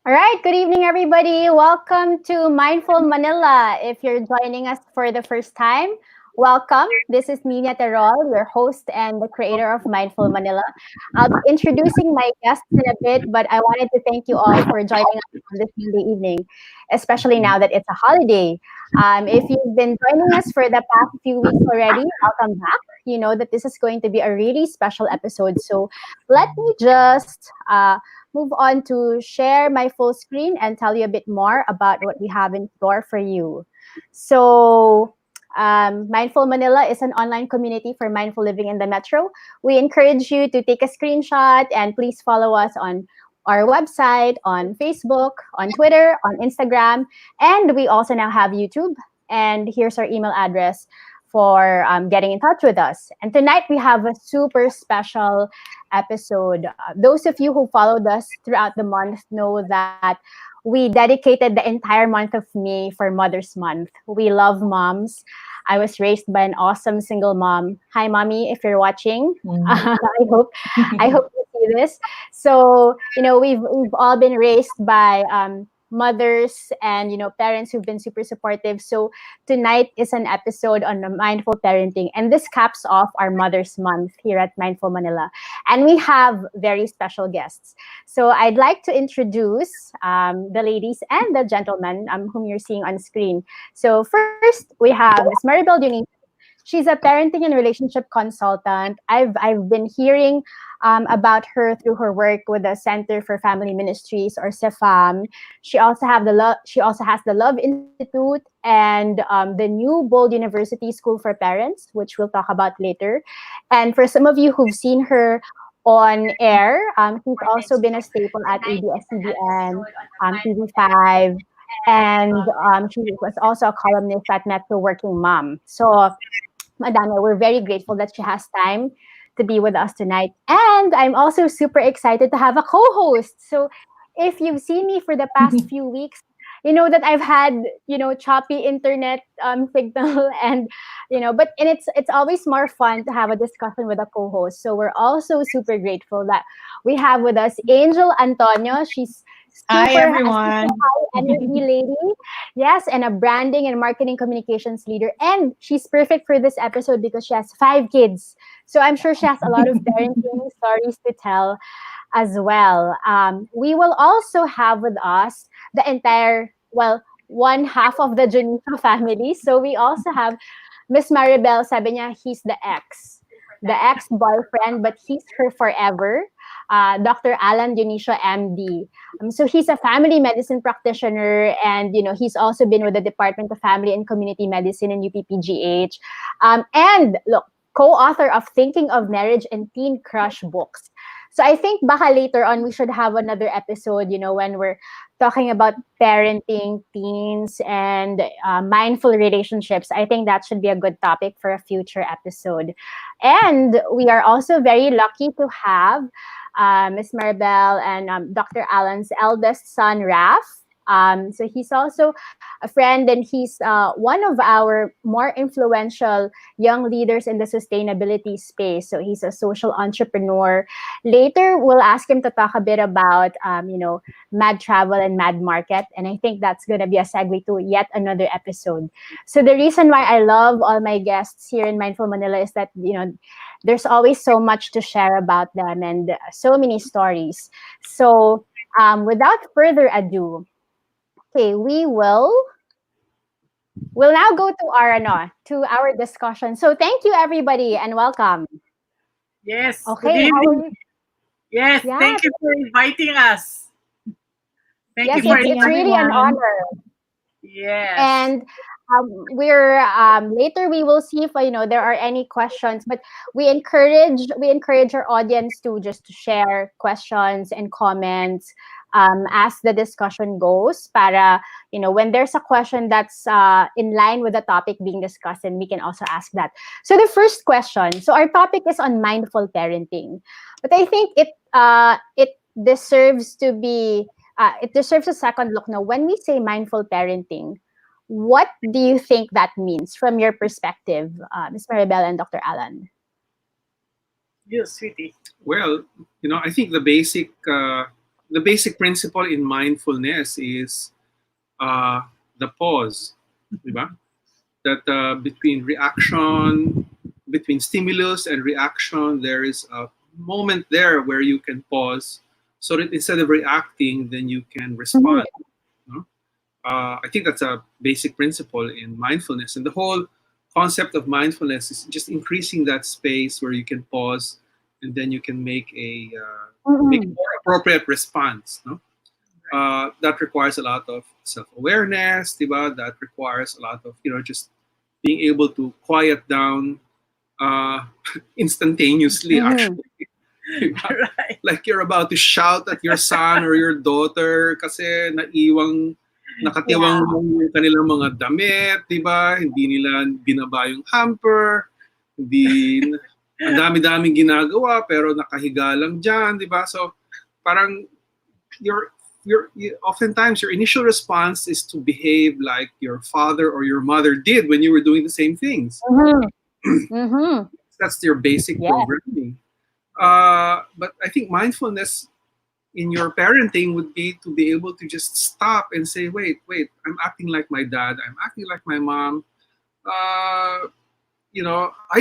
All right, good evening, everybody. Welcome to Mindful Manila. If you're joining us for the first time, welcome. This is Nina Terol, your host and the creator of Mindful Manila. I'll be introducing my guests in a bit, but I wanted to thank you all for joining us on this Monday evening, especially now that it's a holiday. If you've been joining us for the past few weeks already, welcome back. You know that this is going to be a really special episode. So let me just move on to share my full screen and tell you a bit more about what we have in store for you. So, Mindful Manila is an online community for mindful living in the metro. We encourage you to take a screenshot and please follow us on our website, on Facebook, on Twitter, on Instagram, and we also now have YouTube. And here's our email address for getting in touch with us. And tonight we have a super special episode. Those of you who followed us throughout the month know that we dedicated the entire month of May for Mother's Month. We love moms. I was raised by an awesome single mom. Hi, mommy, if you're watching. I hope you see this. So we've all been raised by mothers and parents who've been super supportive. So tonight is an episode on the mindful parenting, and this caps off our Mother's Month here at Mindful Manila. And we have very special guests. So I'd like to introduce the ladies and the gentlemen whom you're seeing on screen. So first, we have Miss Maribel Dionisio. She's a parenting and relationship consultant. I've been hearing about her through her work with the Center for Family Ministries or CEFAM. She also has the Love Institute and the New Bold University School for Parents, which we'll talk about later. And for some of you who've seen her on air, she's also been a staple at ABS-CBN, TV5, and she was also a columnist at Metro Working Mom. So Madonna, we're very grateful that she has time to be with us tonight. And I'm also super excited to have a co-host. So if you've seen me for the past few weeks, you know that I've had, choppy internet signal and it's always more fun to have a discussion with a co-host. So we're also super grateful that we have with us Angel Antonio. She's Hi, super everyone. high energy lady. Yes, and a branding and marketing communications leader. And she's perfect for this episode because she has 5 kids. So I'm sure she has a lot of parenting stories to tell as well. We will also have with us the entire, well, one half of the Junito family. So we also have Miss Maribel. Sabi niya, he's the ex-boyfriend, but he's her forever. Dr. Alan Dionisio, MD. So he's a family medicine practitioner, and he's also been with the Department of Family and Community Medicine in UPPGH. And look, co-author of Thinking of Marriage and Teen Crush books. So I think baka later on we should have another episode, when we're talking about parenting, teens, and mindful relationships. I think that should be a good topic for a future episode. And we are also very lucky to have Miss Maribel and Dr. Alan's eldest son, Raf. So he's also a friend, and he's one of our more influential young leaders in the sustainability space. So he's a social entrepreneur. Later, we'll ask him to talk a bit about, Mad Travel and Mad Market. And I think that's going to be a segue to yet another episode. So the reason why I love all my guests here in Mindful Manila is that, there's always so much to share about them and so many stories. So without further ado, okay, we'll now go to our discussion. So thank you everybody and welcome. Yes. Okay, Good how are evening. you? Yes. Yeah, Thank you for inviting us. Thank yes, you Good for it's evening, really an inviting. everyone. honor. Yes. And we're later we will see if there are any questions, but we encourage our audience to just share questions and comments as the discussion goes. Para when there's a question that's in line with the topic being discussed, and we can also ask that. So the first question. So our topic is on mindful parenting, but I think it deserves to be it deserves a second look now. When we say mindful parenting, what do you think that means from your perspective, Ms. Maribel and Dr. Alan? You, sweetie. Well, I think the basic the basic principle in mindfulness is uh, the pause, diba? That between stimulus and reaction, there is a moment there where you can pause, so that instead of reacting, then you can Mhm. respond. No? I think that's a basic principle in mindfulness, and the whole concept of mindfulness is just increasing that space where you can pause, and then you can make a Mhm. more appropriate response. No? Right. That requires a lot of self-awareness, diba? That requires a lot of just being able to quiet down uh, instantaneously. Mhm. Actually, diba? Right. Like you're about to shout at your son or your daughter kasi nakatiwang Yeah. mo yung kanilang mga damit, diba? Hindi nila binaba yung hamper, hindi, ang dami-daming ginagawa pero nakahiga lang dyan, diba? So parang oftentimes your initial response is to behave like your father or your mother did when you were doing the same things. Mhm. Mhm. That's your basic Yes. programming. But I think mindfulness in your parenting would be to be able to just stop and say, wait, I'm acting like my dad, I'm acting like my mom. I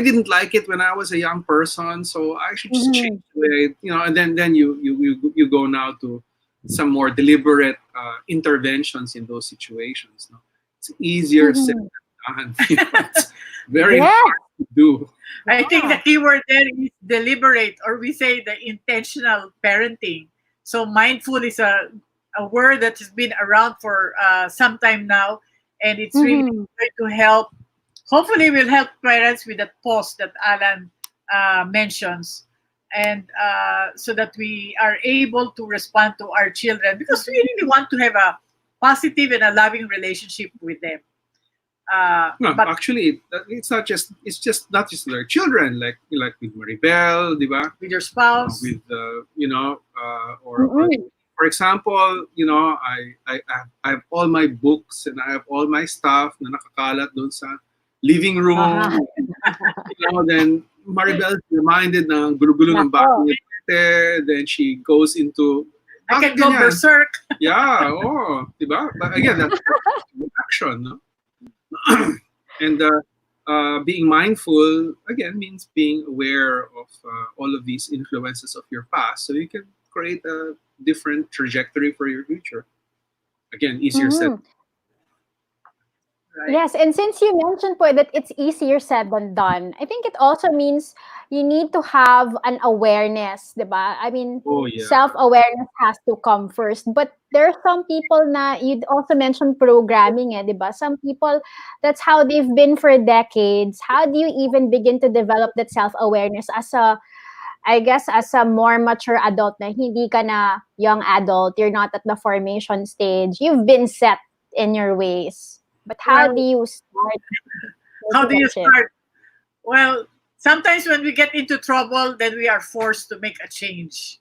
didn't like it when I was a young person, so I should just change Mhm. the way, and then you go now to some more deliberate interventions in those situations. No? It's easier said Mhm. than done. It's very Yes. hard to do. I think the Yeah. key word there is deliberate, or we say the intentional parenting. So mindful is a word that has been around for some time now, and it's really Mhm. going to help. Hopefully, will help parents with that pause that Alan mentions, and so that we are able to respond to our children, because we really want to have a positive and a loving relationship with them. No, But actually, it's just not just their children, like with Maribel, di ba? with your spouse, With or Mhm. for example, I have all my books and I have all my stuff na nakakalat doon sa living Aha. room. Then Maribel is reminded ng gulo-gulo ng Nako. bahay ni Tete. Then she goes into, I bakit can go ganyan? berserk. Yeah, oh, diba? But again, that's action, no? And being mindful again means being aware of all of these influences of your past, so you can create a different trajectory for your future. Again, easier said. Mhm. Right. Yes, and since you mentioned po that it's easier said than done, I think it also means you need to have an awareness, 'di ba? I mean, Oh yeah. self-awareness has to come first. But there are some people na you'd also mentioned programming, 'di ba? Some people that's how they've been for decades. How do you even begin to develop that self-awareness as a I guess as a more mature adult na hindi ka na young adult, you're not at the formation stage. You've been set in your ways. But how do Well, you start how do making you that shift? start? Well, sometimes when we get into trouble, then we are forced to make a change.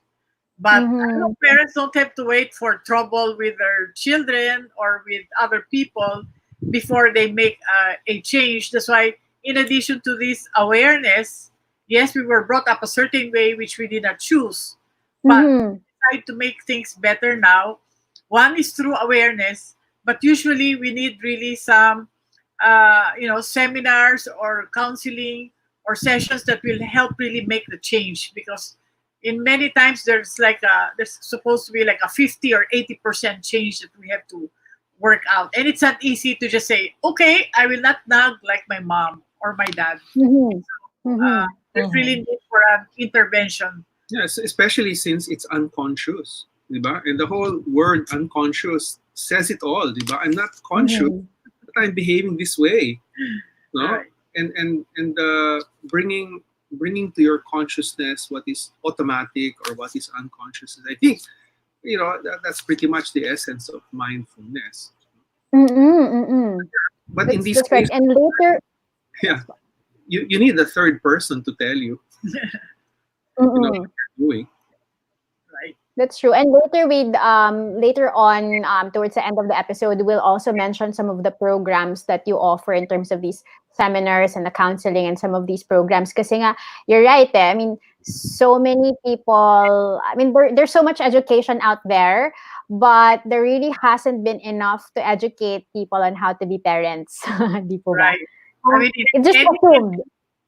But I know Mhm. parents don't have to wait for trouble with their children or with other people before they make a change. That's why, in addition to this awareness, yes, we were brought up a certain way which we did not choose, but Mhm. try to make things better now. One is through awareness, but usually we need really some, seminars or counseling or sessions that will help really make the change, because in many times there's supposed to be like a 50 or 80% change that we have to work out, and it's not easy to just say, okay, I will not nag like my mom or my dad. Mhm. Mhm. There's really Mhm. need for an intervention. Yes, especially since it's unconscious, diba? And the whole word unconscious says it all, diba? I'm not conscious Mhm. that I'm behaving this way, no? Right. And bringing to your consciousness what is automatic or what is unconscious. I think that's pretty much the essence of mindfulness. Mm, mm. But in this That's case, correct. And later yeah, yes po. you need a third person to tell you, Mm. what you're doing. Right. That's true. And later on towards the end of the episode we'll also mention some of the programs that you offer in terms of these seminars and the counseling and some of these programs. Kasi nga, you're right eh. I mean, so many people, I mean, there's so much education out there, but there really hasn't been enough to educate people on how to be parents. Di po ba? Right. I mean, It's just assumed.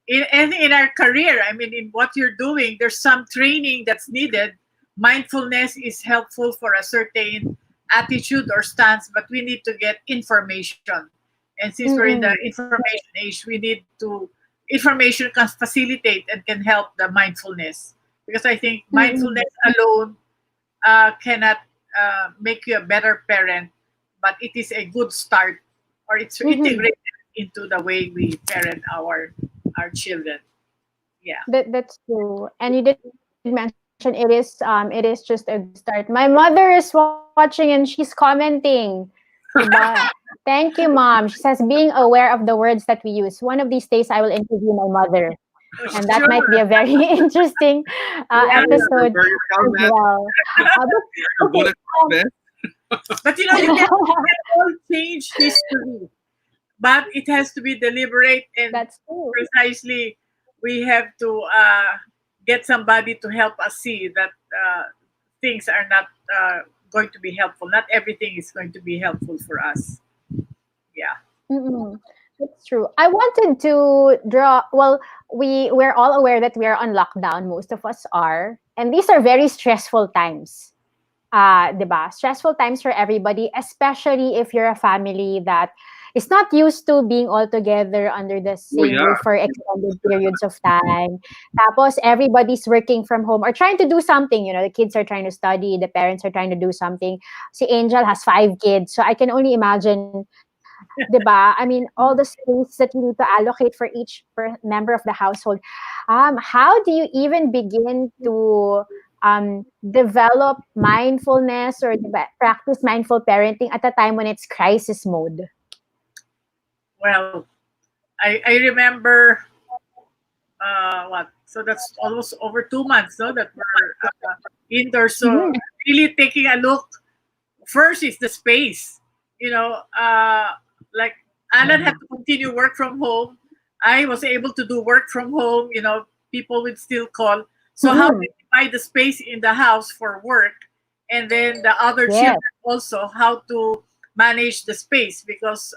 in our career, I mean, in what you're doing, there's some training that's needed. Mindfulness is helpful for a certain attitude or stance, but we need to get information. And since we're in the information age, we need to, information can facilitate and can help the mindfulness. Because I think mindfulness alone cannot make you a better parent, but it is a good start, or it's integrated into the way we parent our children. Yeah. That's true. And you did mention it is just a good start. My mother is watching and she's commenting. Diba? Thank you, Mom. She says being aware of the words that we use. One of these days I will interview my mother. And that might be a Sure. very interesting Yeah. episode Very as well, Matt. well. Your Okay, bulletproof vest. But you can all change history, but it has to be deliberate and that's true. precisely. We have to get somebody to help us see that things are not going to be helpful. Not everything is going to be helpful for us. Yeah. Mm-mm. That's true. I wanted to draw. Well, we're all aware that we are on lockdown. Most of us are, and these are very stressful times. 'Di ba? Stressful times for everybody, especially if you're a family that is not used to being all together under the Oh same yeah. roof for extended periods of time. Tapos everybody's working from home or trying to do something. You know, the kids are trying to study, the parents are trying to do something. Si Angel has 5 kids, so I can only imagine, 'di ba? I mean, all the space that you need to allocate for each member of the household. How do you even begin to develop mindfulness or practice mindful parenting at a time when it's crisis mode? Well, I remember what? So that's almost over 2 months, no? That we're indoors. So really taking a look. First is the space. You know, like Alan had to continue work from home. I was able to do work from home. You know, people would still call. So how do you divide the space in the house for work, and then the other Yes. children also how to manage the space because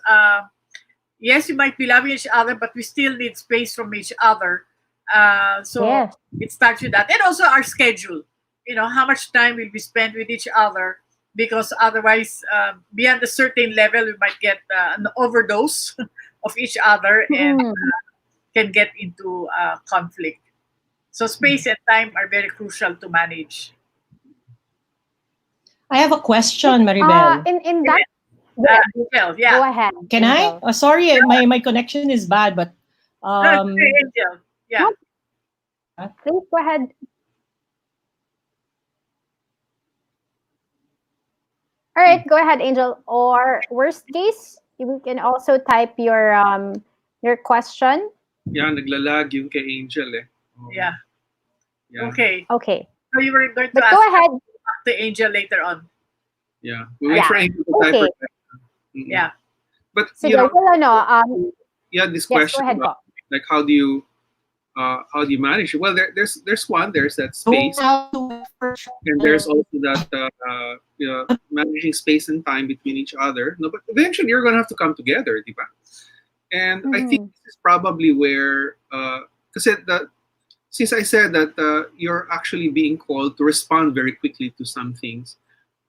yes, we might be loving each other, but we still need space from each other. So Yes. it starts with that, and also our schedule. You know, how much time will we spend with each other? Because otherwise, beyond a certain level, we might get an overdose of each other and can get into conflict. So space and time are very crucial to manage. I have a question, Maribel. In that, Angel, go yeah. ahead. Can I? Angel. Oh, sorry, my connection is bad, but No, it's okay, Angel. Yeah. Please go ahead. All right, go ahead, Angel. Or worst case, you can also type your question. Yeah, naglalag yung kay Angel eh. Yeah. Yeah. Okay. Okay, So you were going to but ask go ahead. the Angel later on. Yeah. We wait for Angel to type Okay. her question. Yeah. But Sige, you know, well, ano, yeah, this yes, go question ahead about po. like how do you manage it? Well, there's one, there's that space, and there's also that you know, managing space and time between each other. No, but eventually you're gonna have to come together, diba? And I think this is probably where since I said that you're actually being called to respond very quickly to some things.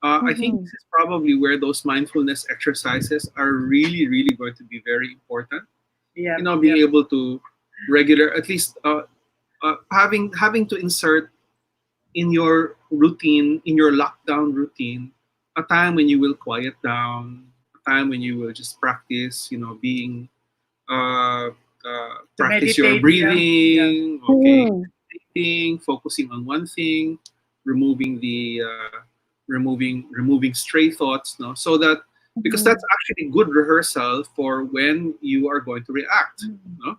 I think this is probably where those mindfulness exercises are really, really going to be very important. Yeah. You know, being able to at least having to insert in your routine, in your lockdown routine, a time when you will quiet down, a time when you will just practice, you know, being practice your meditate, breathing, okay, meditating, focusing on one thing, removing the removing stray thoughts, no, so that because that's actually good rehearsal for when you are going to react, no,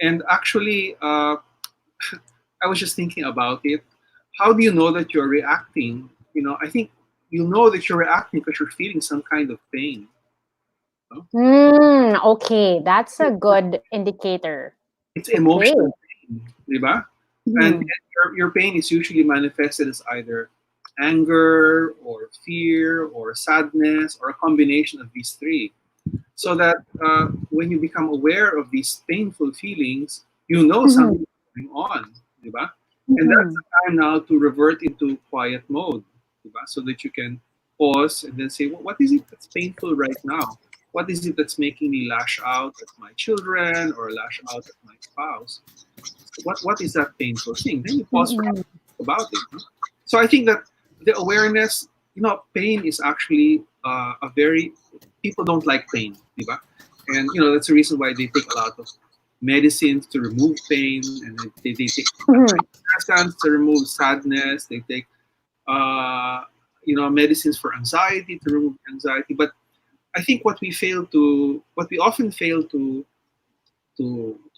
and actually, I was just thinking about it. How do you know that you're reacting? You know, I think you know that you're reacting because you're feeling some kind of pain. No? Okay, that's a good indicator. It's Okay. emotional pain, di ba? And Mhm. your pain is usually manifested as either anger or fear or sadness or a combination of these three. So that when you become aware of these painful feelings, you know Mhm. something is going on, di ba? And that's Mhm. the time now to revert into quiet mode, di ba? So that you can pause and then say, what is it that's painful right now? What is it that's making me lash out at my children or lash out at my spouse? What is that painful thing? Then you pause for Mhm. about it. No? So I think that the awareness, pain is actually a very people don't like pain, diba? And that's the reason why they take a lot of medicines to remove pain, and they take Mhm. antidepressants to remove sadness. They take medicines for anxiety to remove anxiety. But I think what we often fail to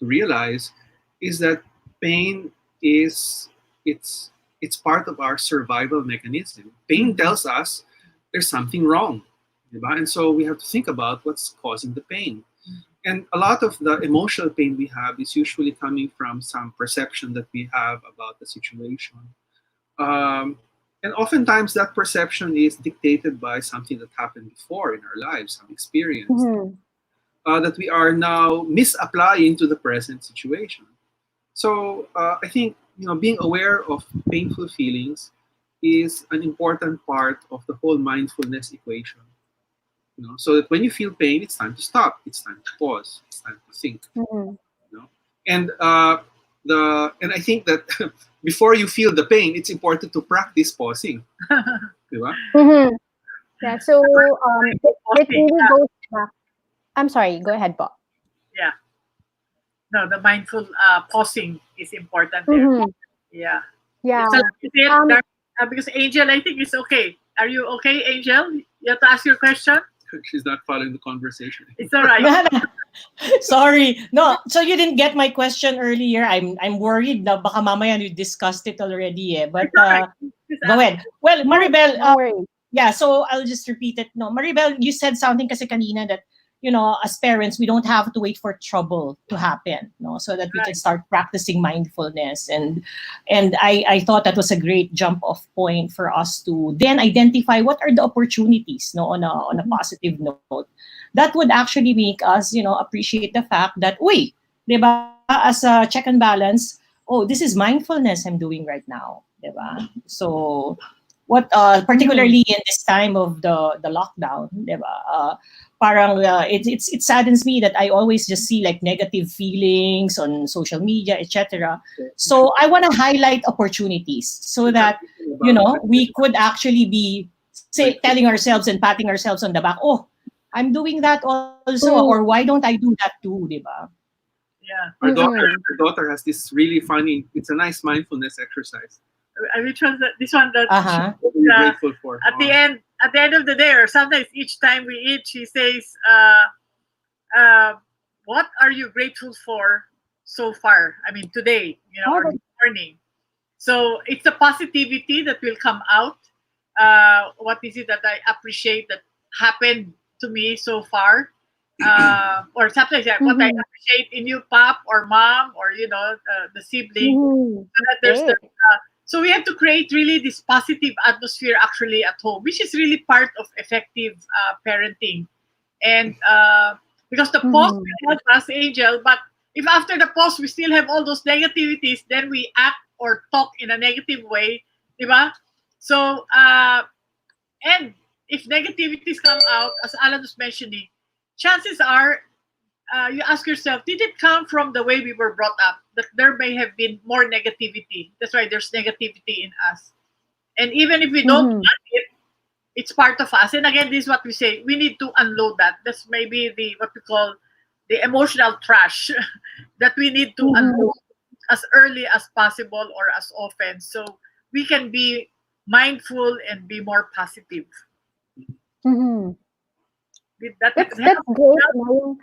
realize is that pain is it's it's part of our survival mechanism. Pain tells us there's something wrong, diba? And so we have to think about what's causing the pain. And a lot of the emotional pain we have is usually coming from some perception that we have about the situation. Um, and oftentimes that perception is dictated by something that happened before in our lives, some experience Mhm. that we are now misapplying to the present situation. So I think being aware of painful feelings is an important part of the whole mindfulness equation. So that when you feel pain, it's time to stop. It's time to pause. It's time to think. Mhm. You know, and I think that before you feel the pain, it's important to practice pausing. Diba? Mhm. Yeah. So it Pausing, really goes back. I'm sorry. Go ahead, Bob. yeah. No, the mindful pausing is important there. Mhm. Yeah. Yeah. So is it Um. that, because Angel, I think it's okay. Are you okay, Angel? You have to ask your question. She's not following the conversation It's all anymore. right. Sorry. No, so you didn't get my question earlier. I'm worried na baka mamaya you discussed it already eh. But It's all right. Just go ask. ahead. Well, No. Maribel, No worries. yeah, so I'll just repeat it. No, Maribel, you said something kasi kanina that, as parents, we don't have to wait for trouble to happen, no, so that we can Right. start practicing mindfulness. And I thought that was a great jump off point for us to then identify what are the opportunities, no, on a positive note. That would actually make us, appreciate the fact that, uy, di ba, as a check and balance, oh, this is mindfulness I'm doing right now, di ba? So what Mhm. particularly in this time of the lockdown, diba? Parang it saddens me that I always just see like negative feelings on social media, etc. So we should So I want to highlight opportunities so start that thinking about we could actually be say like telling ourselves and patting ourselves on the back. Oh, I'm doing that also, or why Mhm. don't I do that too, diba? Yeah. Mhm. our daughter has this really funny. It's a nice mindfulness exercise. Which one's that? This one that Uh she, huh. What are you uh, grateful for? at the end of the day, or sometimes each time we eat, she says, uh, "What are you grateful for so far? I mean, today, Oh, or that's this morning." So it's the positivity that will come out. What is it that I appreciate that happened to me so far? Or sometimes like, what I mhm. appreciate in you, pop or mom, or the sibling, Mhm. so that there's Okay. so we have to create really this positive atmosphere actually at home, which is really part of effective parenting. And because the pause Mhm. will help us, Angel, but if after the pause we still have all those negativities, then we act or talk in a negative way, di ba? So, and if negativities come out, as Alan was mentioning, chances are you ask yourself, did it come from the way we were brought up? That there may have been more negativity. That's why there's negativity in us. And even if we don't Mhm. want it, it's part of us. And again, this is what we say: we need to unload that. That's maybe the what we call the emotional trash that we need to Mhm. unload as early as possible or as often, so we can be mindful and be more positive. Mhm. Did that That's help? great. No?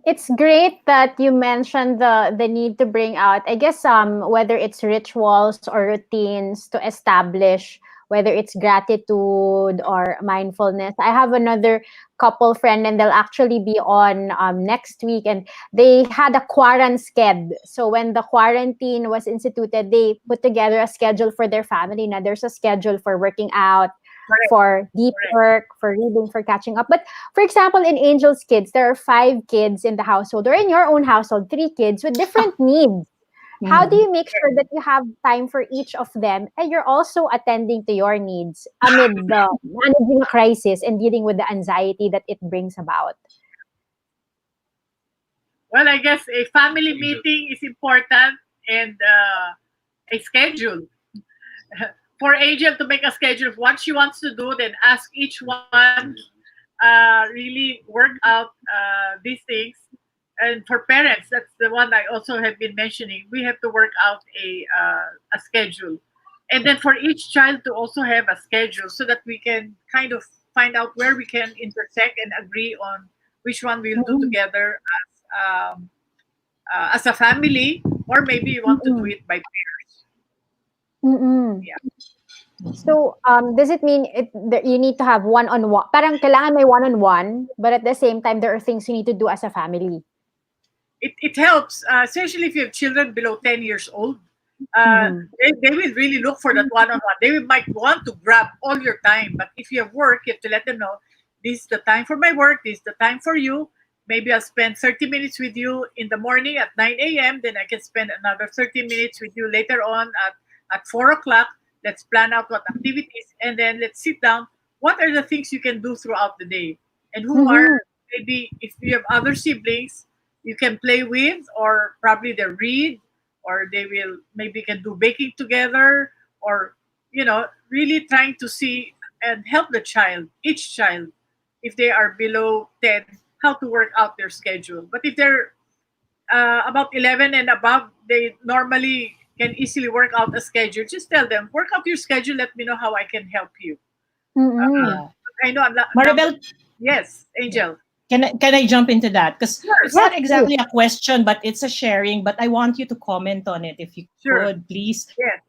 It's great that you mentioned the need to bring out, I guess, whether it's rituals or routines to establish whether it's gratitude or mindfulness. I have another couple friend, and they'll actually be on next week, and they had a quarantine sked. So when the quarantine was instituted, they put together a schedule for their family. Now there's a schedule for working out, Correct. for deep Correct. work, for reading, for catching up. But for example, in Angel's kids, there are 5 kids in the household, or in your own household, 3 kids with different needs. How do Mhm. you make sure that you have time for each of them, and you're also attending to your needs amid the managing a crisis and dealing with the anxiety that it brings about? Well, I guess a family meeting is important, and a schedule. For Angel to make a schedule of what she wants to do, then ask each one, really work out these things. And for parents, that's the one I also have been mentioning. We have to work out a schedule, and then for each child to also have a schedule, so that we can kind of find out where we can intersect and agree on which one we'll do Mm-mm. together as a family, or maybe you want to do Mm-mm. it by pairs. Mm-mm. Yeah. So, does it mean that you need to have one-on-one? Parang kailangan may one-on-one, but at the same time, there are things you need to do as a family. It helps, especially if you have children below 10 years old. Mm-hmm. They will really look for that one-on-one. They might want to grab all your time, but if you have work, you have to let them know, this is the time for my work, this is the time for you. Maybe I'll spend 30 minutes with you in the morning at 9 a.m., then I can spend another 30 minutes with you later on at 4 o'clock. Let's plan out what activities, and then let's sit down. What are the things you can do throughout the day? And who are, Mm-hmm. maybe if you have other siblings, you can play with, or probably they read, or they will maybe can do baking together, or really trying to see and help the child, each child, if they are below 10, how to work out their schedule. But if they're about 11 and above, they normally can easily work out a schedule. Just tell them, work out your schedule, let me know how I can help you. Mm-mm. Yeah. I know now. Maribel, Yes, yeah. Angel. Can I jump into that? Because Sure. it's Yes, not please. exactly a question, but it's a sharing. But I want you to comment on it if you Sure. could, please. Yes.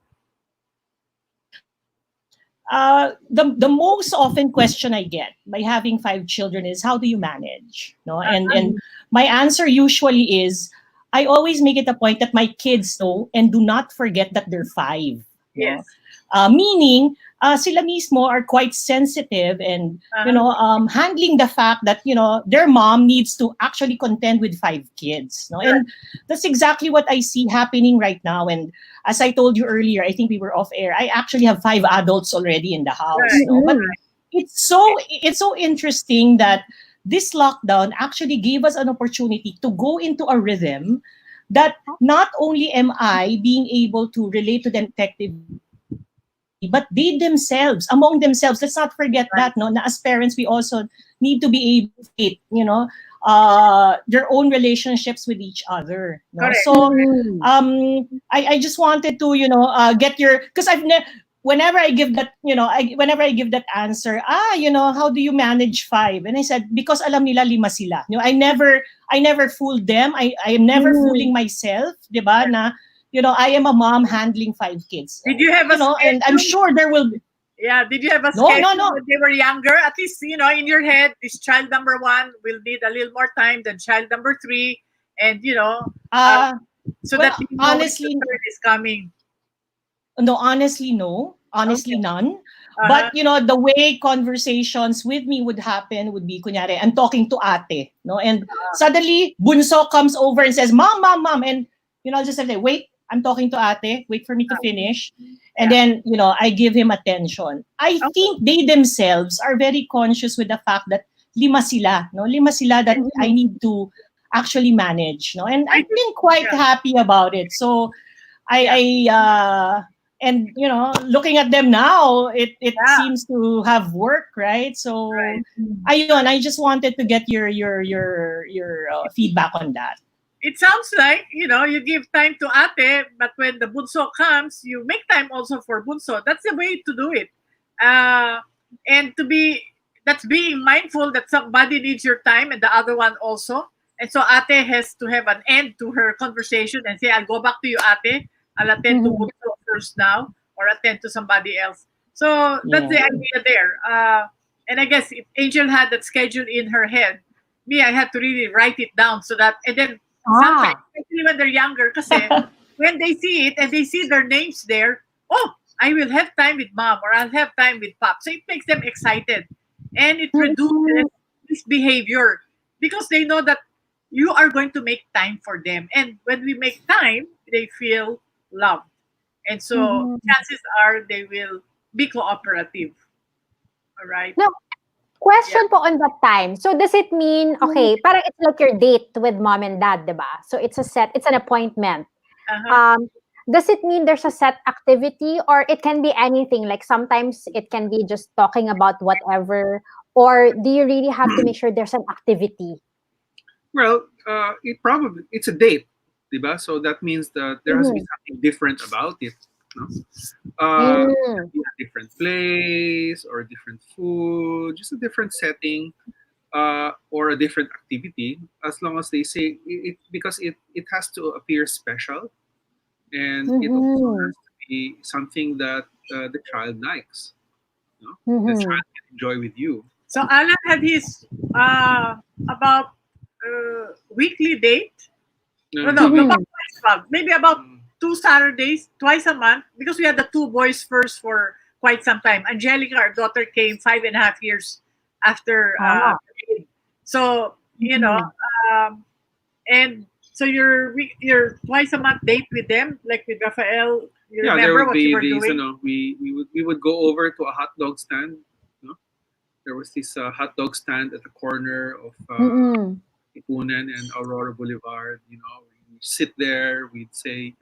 The most often question I get by having 5 children is, how do you manage? No, and my answer usually is, I always make it a point that my kids know and do not forget that they're 5. No, Yes. meaning sila mismo are quite sensitive, and Uh-huh. handling the fact that their mom needs to actually contend with 5 kids. No, Correct. and that's exactly what I see happening right now. And as I told you earlier, I think we were off air, I actually have 5 adults already in the house. Right. No, but Mm-mm. it's so interesting that this lockdown actually gave us an opportunity to go into a rhythm that not only am I being able to relate to them effectively, but they themselves, among themselves, let's not forget that, no, na as parents, we also need to be able to navigate, their own relationships with each other. No, Correct. so Mm-mm. I just wanted to get your, because whenever I give that, whenever I give that answer, how do you manage 5? And I said, because alam nila 5 sila. I never fooled them. I am never fooling Mm-mm. myself, 'di ba? Na I am a mom handling 5 kids. Did you have a And I'm schedule? sure there will be, Yeah, did you have a no, no, schedule no. when they were younger? At least, in your head, this child number one will need a little more time than child number three. And, uh, Uh so that well, you know when the honestly, third is coming. no, honestly, no. Honestly, Okay. none. Uh-huh. But, the way conversations with me would happen would be, kunyari, I'm talking to ate, no? And suddenly, bunso comes over and says, Mom, Mom, Mom. And, I'll just say, wait, I'm talking to ate. Wait for me to finish. And Yeah. then, I give him attention. I Okay. think they themselves are very conscious with the fact that 5 sila, no? 5 sila that I Mm-mm. need to actually manage, no? And I, I've been quite yeah. happy about it. So, Yeah. and looking at them now, it Yeah. seems to have worked, right? So Right. ayun, I just wanted to get your feedback on that. It sounds like, you give time to ate, but when the bunso comes, you make time also for bunso. That's the way to do it. Uh, and that's being mindful that somebody needs your time and the other one also. And so ate has to have an end to her conversation and say, I'll go back to you, ate. I'll attend to Mm-mm. bunso first now, or attend to somebody else. So that's the Yeah. idea there. And I guess if Angel had that schedule in her head, me, I had to really write it down so that, and then sometimes, Ah. especially when they're younger, kasi when they see it and they see their names there, oh, I will have time with mom or I'll have time with pop. So it makes them excited and it reduces Mm-mm. misbehavior because they know that you are going to make time for them. And when we make time, they feel loved. And so Mhm. chances are they will be cooperative. All right. Now, Yeah. question po on that time. So does it mean, okay, parang it's like your date with mom and dad, di ba? So it's an appointment. Uh-huh. Um, does it mean there's a set activity or it can be anything? Like sometimes it can be just talking about whatever, or do you really have to make sure there's an activity? Well, it's a date, diba? So that means that there has to be Mhm. something different about it. No? It can Mm. be a different place or a different food, just a different setting, or a different activity. As long as they say it, because it has to appear special, and it also Mhm. has to be something that the child likes. No? The Mhm. child can enjoy with you. So Alan had his about weekly date. No, No, no, no, about Mhm. twice a month. Maybe about mm, 2 Saturdays, twice a month, because we had the two boys first for quite some time. Angelica, our daughter, came 5.5 years after Ah. so Mhm. um, and so your twice a month date with them, like with Rafael. You yeah, there remember would what you be were these. doing? We would go over to a hot dog stand. No? There was this hot dog stand at the corner of Mm. Ipunan and Aurora Boulevard. We sit there. We'd say,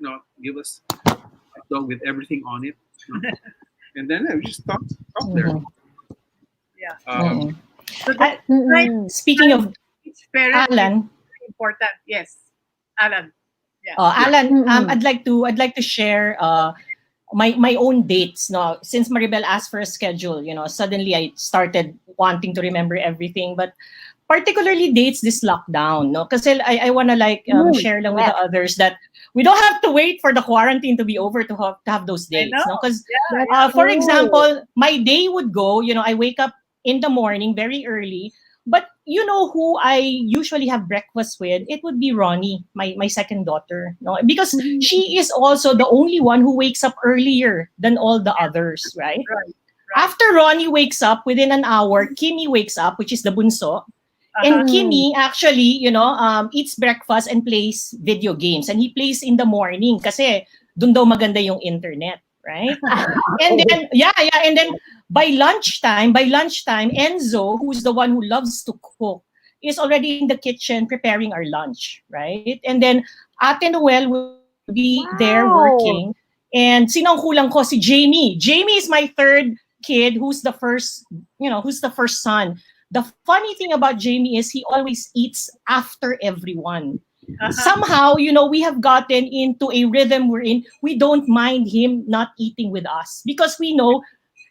give us hot dog with everything on it. No? And then we just talk there. Mhm. Yeah. Um, Mhm. So the I, time Mm. speaking of each parent is Alan, very important. Yes, Alan. Yeah. yeah. Alan, Mm. I'd like to share my own dates. No, since Maribel asked for a schedule, suddenly I started wanting to remember everything. But particularly dates this lockdown, no, because I wanna like Mm. share lang with the Yes, others that we don't have to wait for the quarantine to be over to have those I know. dates, no, because Yeah, that's yeah. for true. example, my day would go, I wake up in the morning very early, but you know who I usually have breakfast with? It would be Ronnie, my second daughter, no, because Mhm. she is also the only one who wakes up earlier than all the others, right? Right, right. After Ronnie wakes up, within an hour, Kimmy wakes up, which is the bunso, and Uh-huh. Mm. Kimmy actually, eats breakfast and plays video games. And he plays in the morning kasi dun daw maganda yung internet, right? And Okay. then, yeah. And then by lunchtime, Enzo, who's the one who loves to cook, is already in the kitchen preparing our lunch, right? And then Ate Noel would be there working. Wow. And sinangkulang ko si Jamie. Jamie is my third kid who's the first son. The funny thing about Jamie is he always eats after everyone. Uh-huh. Somehow, we have gotten into a rhythm wherein we don't mind him not eating with us because we know,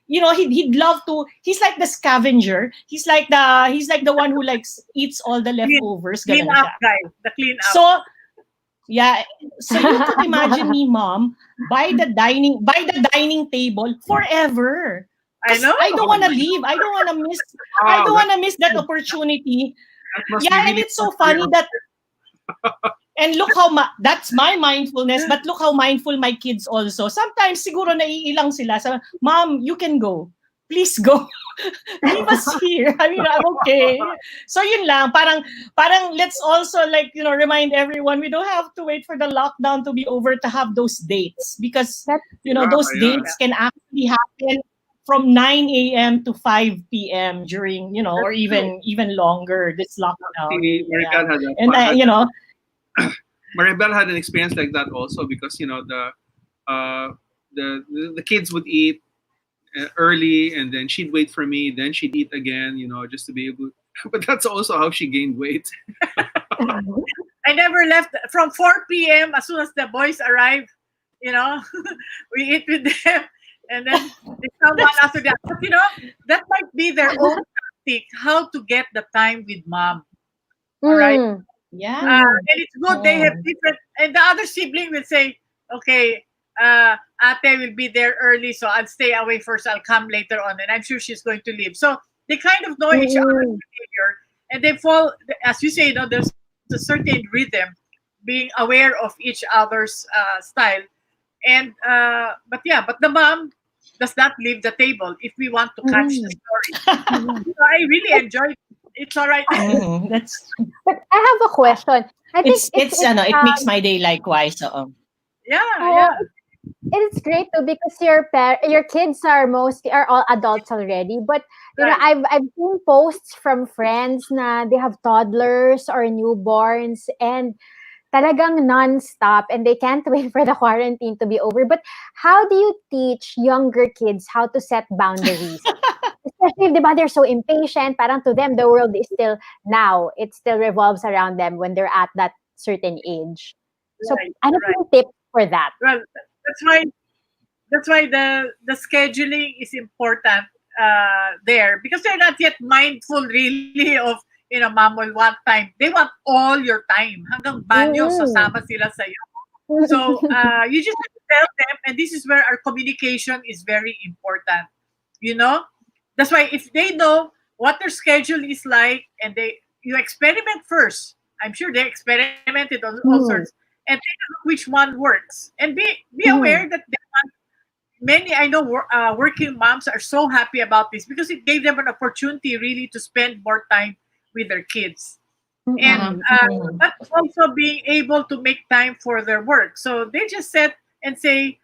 he'd love to. He's like the scavenger. He's like the one who likes eats all the Clean, leftovers. clean Ganon up siya. guy. The clean up. So yeah, so you could imagine me, mom, by the dining table forever. I Because know. I don't Oh want to my leave. I don't want to miss. I wow, don't want to miss that opportunity. that must be Yeah, and really it's fun so for funny you. that, and look how that's my mindfulness, but look how mindful my kids also. Sometimes siguro naiilang sila. Sa, Mom, you can go. Please go. Leave us here. I mean, I'm okay. So yun lang, parang let's also like, remind everyone we don't have to wait for the lockdown to be over to have those dates because, That's Yeah, those yeah. dates can actually happen from 9 a.m. to 5 p.m. during, or That's true. even longer this lockdown. See, Yeah. And Maribel had an experience like that also because the kids would eat early and then she'd wait for me, then she'd eat again, just to be able. But that's also how she gained weight. I never left from 4 p.m. as soon as the boys arrive. You know, we eat with them, and then they come one after the other. But that might be their own tactic how to get the time with mom. All right. yeah. Mm. And it's good they have Mm. different. And the other sibling will say, "Okay, Ate will be there early, so I'll stay away first. I'll come later on, and I'm sure she's going to leave. So they kind of know each other's Mm-mm. behavior, and they fall, as you say, there's a certain rhythm, being aware of each other's style. And but the mom does not leave the table if we want to catch the Mm-mm. story. Mm-mm. So I really enjoyed it. It's all right. That's But I have a question. I think it's ano, it makes my day likewise. Oo. Yeah, oh, yeah, it's great too because your kids are all adults already. But right. I've seen posts from friends na they have toddlers or newborns and talagang non-stop and they can't wait for the quarantine to be over. But how do you teach younger kids how to set boundaries? Especially if, di ba, they're so impatient, parang to them, the world is still now. It still revolves around them when they're at that certain age. So, Right, ano po right. yung tips for that? Well, that's why the scheduling is important there, because they're not yet mindful really of, mom will want time. They want all your time. Hanggang banyo, Mm-mm. sasama sila sa'yo. So you just have to tell them, and this is where our communication is very important. You know, that's why if they know what their schedule is like, and you experiment first. I'm sure they experimented all sorts, Mm-mm. and take a look which one works, and be aware Mm-mm. that many I know working moms are so happy about this because it gave them an opportunity really to spend more time with their kids, and Mm-mm. Mhm. but also being able to make time for their work. So they just set and say,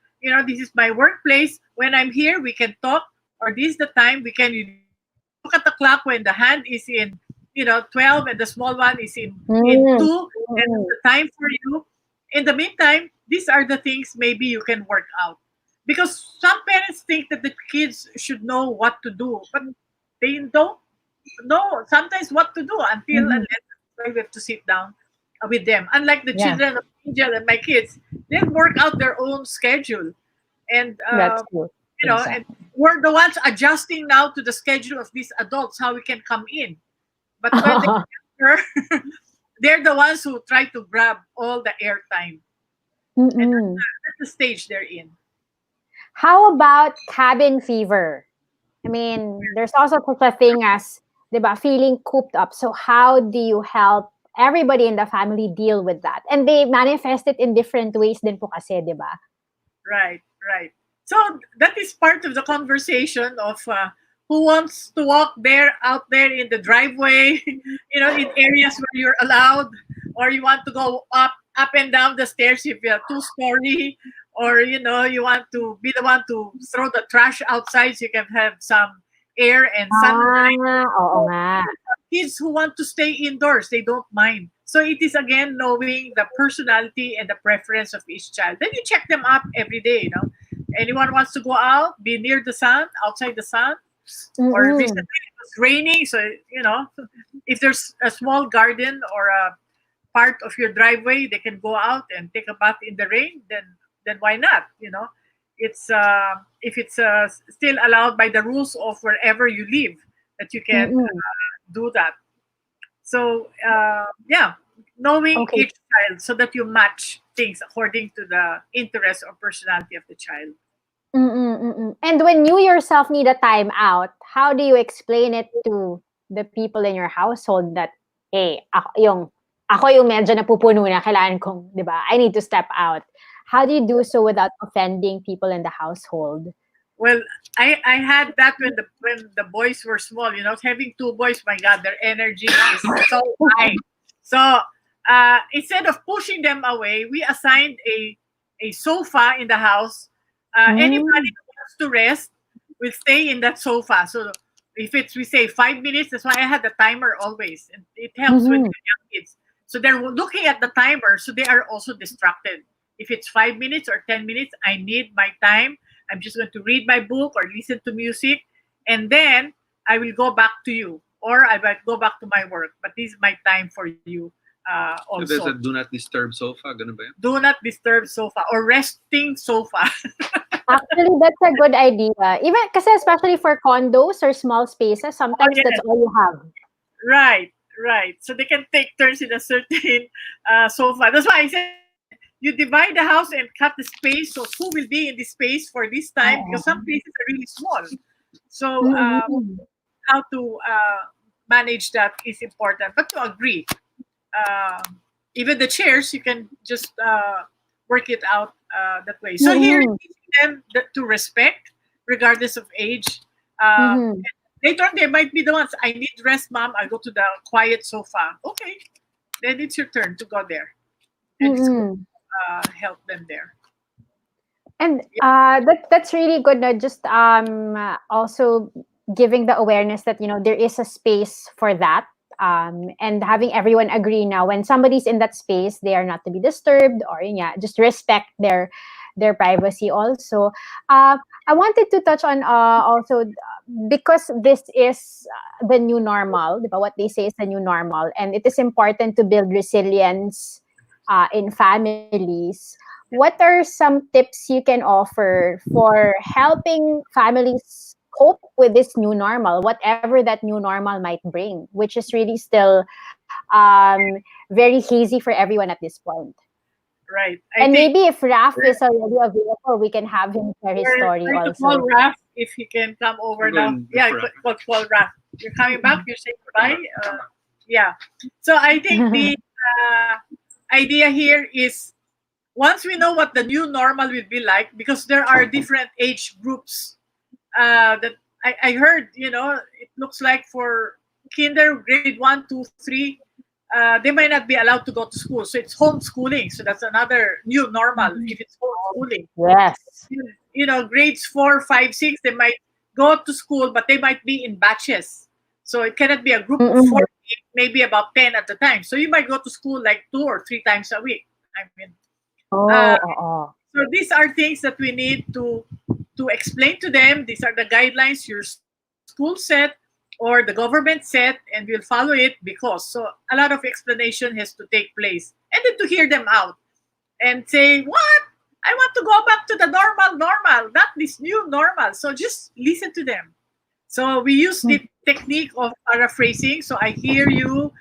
this is my workplace. When I'm here, we can talk, or this is the time we can. You look at the clock when the hand is in, 12, and the small one is in Mm. 2, and Mm. the time for you. In the meantime, these are the things maybe you can work out, because some parents think that the kids should know what to do, but they don't know sometimes what to do until Mhm. unless we have to sit down with them. Unlike the Yeah. children of Angel and my kids, they work out their own schedule, and That's true. and Exactly. we're the ones adjusting now to the schedule of these adults how we can come in. But when they're younger, they're the ones who try to grab all the airtime, and Mm-mm. that's the stage they're in. How about cabin fever? I mean, there's also such a thing as, 'di ba, feeling cooped up. So how do you help everybody in the family deal with that? And they manifest it in different ways din po kasi, 'di ba? Right, right. So that is part of the conversation of who wants to walk there, out there in the driveway, in areas where you're allowed, or you want to go up and down the stairs if you're 2-story, or you want to be the one to throw the trash outside so you can have some air and sunlight. Oo nga. Kids who want to stay indoors, they don't mind. So it is again knowing the personality and the preference of each child. Then you check them up every day. Anyone wants to go out, be near the sun, outside the sun, or recently Mm-mm. it was raining. So if there's a small garden or a part of your driveway, they can go out and take a bath in the rain. Then why not? It's if it's still allowed by the rules of wherever you live, that you can Mm-mm. do that. So yeah, knowing Okay. each child so that you match things according to the interest or personality of the child. Mm-mm, mm-mm. And when you yourself need a time out, how do you explain it to the people in your household that, hey, ako yung medyo napupuno na, kailangan kong, 'di ba? I need to step out. How do you do so without offending people in the household? Well, I had that when the boys were small. Having two boys, my God, their energy is so high. So instead of pushing them away, we assigned a sofa in the house. Anybody Mm. who wants to rest will stay in that sofa. So if it's, we say, 5 minutes, that's why I had the timer always, and it helps when Mhm. you're young kids. So they're looking at the timer, so they are also distracted. If it's 5 minutes or 10 minutes, I need my time. I'm just going to read my book or listen to music, and then I will go back to you, or I might go back to my work. But this is my time for you So there's also. a do not disturb sofa, ganun ba yun? Do not disturb sofa or resting sofa. Actually, that's a good idea. Even kasi especially for condos or small spaces, Oh sometimes that's yes, all you have. right, right. So they can take turns in a certain sofa. That's why I said you you divide the house and cut the space. So who will be in this space for this time? Because some places are really small. So Mm-mm. how to manage that is important. But to agree, uh, even the chairs, you can just work it out that way. So here, Mm-mm. teaching them to respect, regardless of age. Uh, Mm-mm. Later on, they might be the ones, I need rest, mom. I go to the quiet sofa. Okay, then it's your turn to go there. And it's going Mm-mm. to help them there. And Yeah, that's really good. No? Just also giving the awareness that there is a space for that, and having everyone agree now when somebody's in that space, they are not to be disturbed, or yeah, just respect their privacy. Also, I wanted to touch on also because this is the new normal. Diba? What they say is the new normal, and it is important to build resilience in families. What are some tips you can offer for helping families cope with this new normal, whatever that new normal might bring, which is really still very hazy for everyone at this point? right. I And think maybe if Raf is already available, we can have him share his we're story trying to call also. Raf if he can come over Go now. and look Yeah, for call Raf. You're coming back. You're saying goodbye. Yeah. So I think the idea here is once we know what the new normal will be like, because there are different age groups that I heard, it looks like for kinder, grade 1, 2, 3, they might not be allowed to go to school. So it's homeschooling. So that's another new normal if it's homeschooling. Yes. Grades 4, 5, 6, they might go to school, but they might be in batches. So it cannot be a group of Mm-mm. 40, maybe about 10 at the time. So you might go to school like 2 or 3 times a week. I mean, uh, Oh, oo. so these are things that we need to explain to them. These are the guidelines your school set or the government set, and we'll follow it because. So a lot of explanation has to take place, and then to hear them out and say, "What? I want to go back to the normal, not this new normal." So just listen to them. So we use the technique of paraphrasing. So I hear you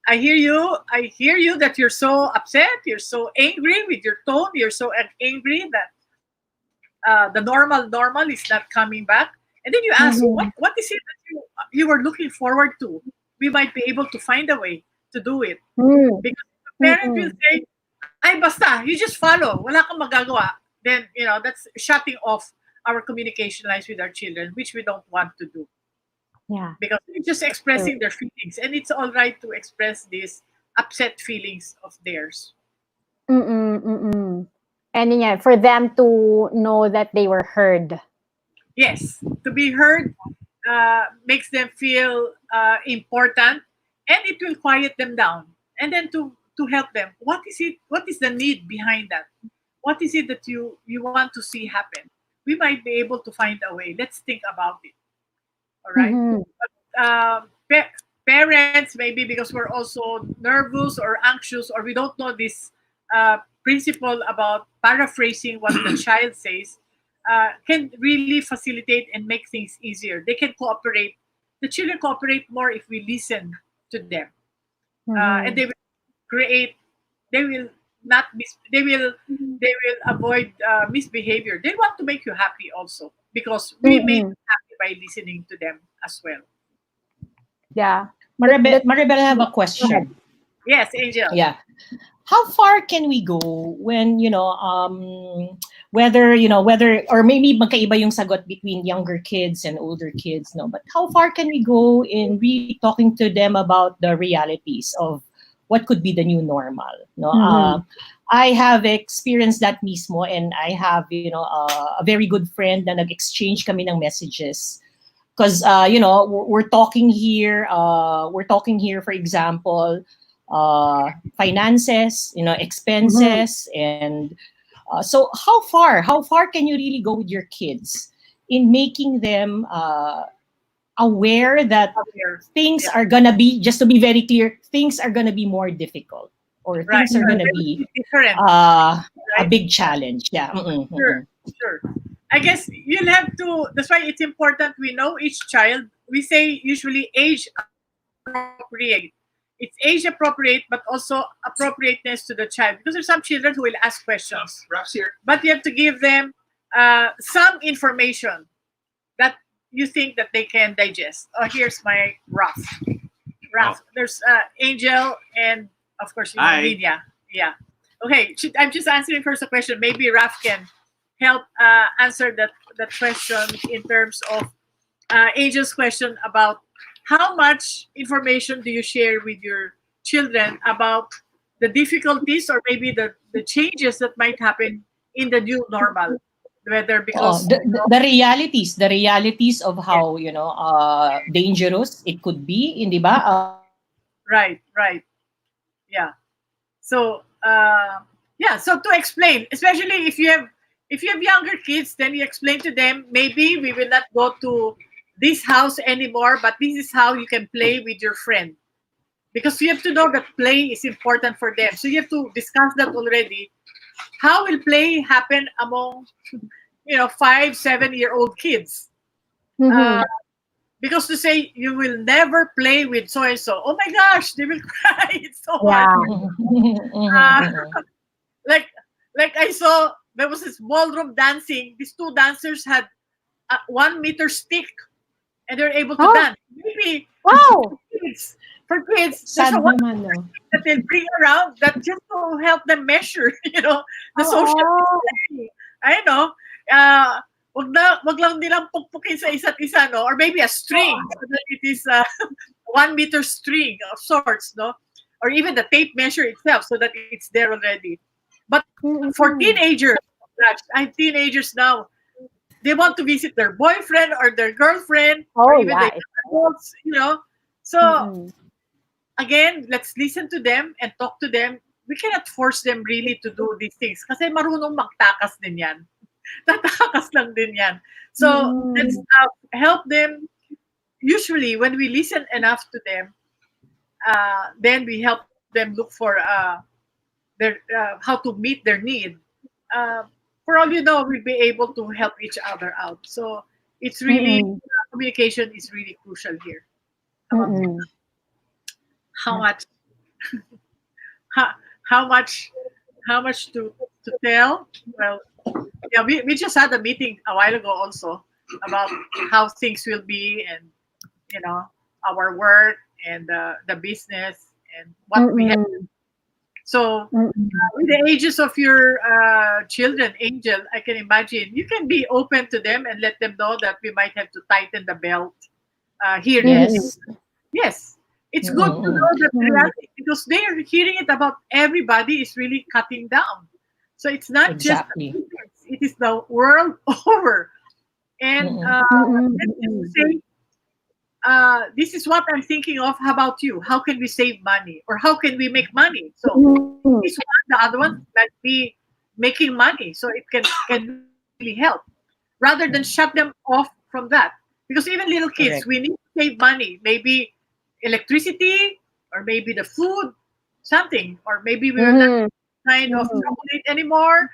that you're so upset, you're so angry with your tone, you're so angry that the normal is not coming back. And then you ask, Mhm. what is it that you were looking forward to? We might be able to find a way to do it. Mm. Because the parent will Mm-mm. say, ay basta, you just follow, wala kang magagawa. Then, that's shutting off our communication lines with our children, which we don't want to do. Yeah. Because they're just True. expressing their feelings. And it's all right to express these upset feelings of theirs. Mm-mm. Mm-mm. And yeah, for them to know that they were heard. Yes, to be heard makes them feel important, and it will quiet them down. And then to help them, what is it? What is the need behind that? What is it that you want to see happen? We might be able to find a way. Let's think about it. All right. Mhm. Parents, maybe because we're also nervous or anxious, or we don't know this principle about paraphrasing what the child says, can really facilitate and make things easier. They can cooperate. The children cooperate more if we listen to them, and Mhm. they will create. They will not they will avoid misbehavior. They want to make you happy also because we make Mm-mm. them happy by listening to them as well. Yeah. Maribel, That Maribel, I have a Go ahead. question. Yes, Angel. Yeah. How far can we go when whether or maybe magkaiba yung sagot between younger kids and older kids, no, but how far can we go in really talking to them about the realities of what could be the new normal, no? Mhm. I have experienced that mismo, and I have a very good friend na nag-exchange kami ng messages because we're talking here, for example, finances, Mhm. expenses, and so how far can you really go with your kids in making them aware that Here. things Yeah. are gonna be, just to be very clear, things are gonna be more difficult, or Right. things are Right. gonna They will be be different, a right? big challenge. Yeah. Mm-mm, Sure. mm-mm. Sure. I guess you'll have to. That's why it's important we know each child. We say usually age appropriate. it's age appropriate, but also appropriateness to the child. Because there's some children who will ask questions, Raf's here. but you have to give them some information that you think that they can digest. Oh, here's my Raf. Raf. Oh. There's Angel and of course Hi. Lydia. Yeah. Okay. I'm just answering first a question. Maybe Raf can help answer that question in terms of Angel's question about how much information do you share with your children about the difficulties or maybe the changes that might happen in the new normal, whether because the realities of how dangerous it could be, hindi ba? right, yeah. So so to explain, especially if you have younger kids, then you explain to them, maybe we will not go to this house anymore, but this is how you can play with your friend. Because you have to know that play is important for them. So you have to discuss that already. How will play happen among 5-7-year-old kids? Mhm. Because to say you will never play with so and so, oh my gosh, they will cry. It's so hard. Like I saw there was this ballroom dancing. These two dancers had a 1 meter stick, and they're able to Oh. dance. Maybe Wow. for kids, there's Sad a one naman, no? that they'll bring around that just to help them measure, the social Oh. distancing. I know. Wag lang nilang pukpukin sa isa't isa, no? Or maybe a string, so that it is a 1 meter string of sorts, no? Or even the tape measure itself, so that it's there already. But for teenagers, gosh, I have teenagers now. They want to visit their boyfriend or their girlfriend, or Oh, even yeah. the adults, So Mm-mm. again, let's listen to them and talk to them. We cannot force them really to do these things kasi marunong magtakas din yan. Tatakas lang din yan. So let's help them. Usually, when we listen enough to them, then we help them look for their how to meet their need. For all you know, we'll be able to help each other out. So it's really communication is really crucial here. Mm-mm. How much how, how much to tell? Well, yeah, we just had a meeting a while ago also about how things will be, and our work and the business and what we have. So with the ages of your children, Angel, I can imagine you can be open to them and let them know that we might have to tighten the belt here. Yes. Yes, it's good to know that reality, because they are hearing it about everybody is really cutting down. So it's not Exactly. just it is the world over. And let's just say, this is what I'm thinking of. How about you? How can we save money, or how can we make money? So this one, the other one might be making money, so it can really help, rather than shut them off from that. Because even little kids, Correct. we need to save money. Maybe electricity, or maybe the food, something, or maybe we will not kind of chocolate anymore.